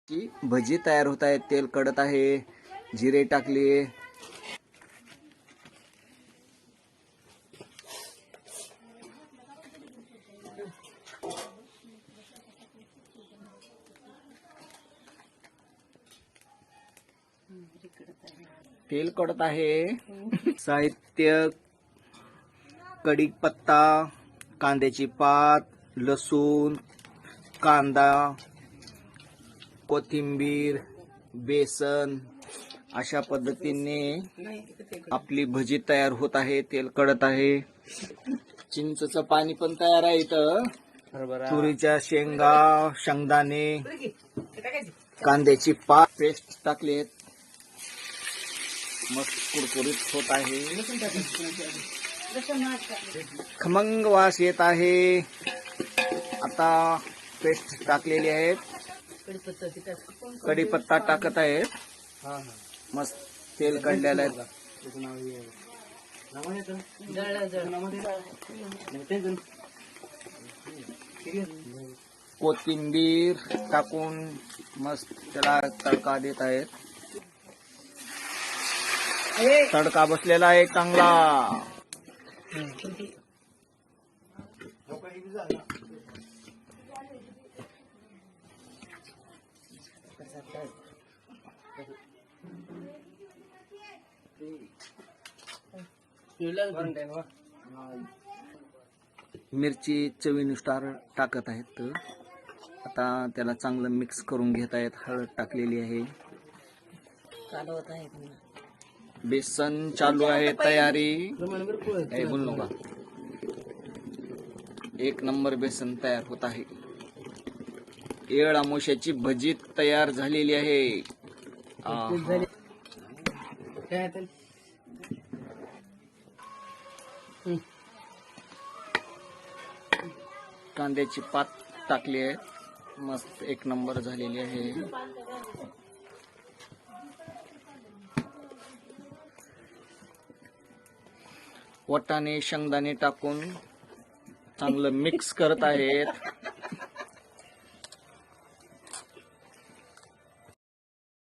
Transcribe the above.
की भजी तयार होत आहेत. तेल कडत आहे, जिरे टाकले, तेल कडत आहे. साहित्य: कढीपत्ता, कांद्याची पात, लसूण, कांदा, कोथिंबीर, बेसन. अशा पद्धतीने आपली भजी तयार होत आहे. तेल कडत आहे. चिंचचं पाणी पण तयार आहे इथं. तुरीच्या शेंगा, शेंगदाणे, कांद्याची पात, पेस्ट टाकलेत. मस्त कुरकुरीत होत आहे. खमंग वास येत आहे. आता पेस्ट टाकलेली आहे. कढीपत्ता टाकत आहे. मस्त तेल काढलेलं आहे. कोथिंबीर टाकून मस्त त्याला तडका देत आहेत. तडका बसलेला आहे चांगला. मिरची चवीनुसार टाकत आहेत. आता त्याला चांगलं मिक्स करून घेत आहेत. हळद टाकलेली आहे. बेसन चालू आहे तयारी. हे बोलू नका. एक नंबर बेसन तयार होत आहे. येळ आमोशाची भजी तयार झालेली आहे. कांद्याची पात टाकली आहे. मस्त एक नंबर झालेली आहे. वाटाणे शेंगदाणे टाकून चांगलं मिक्स करत आहेत.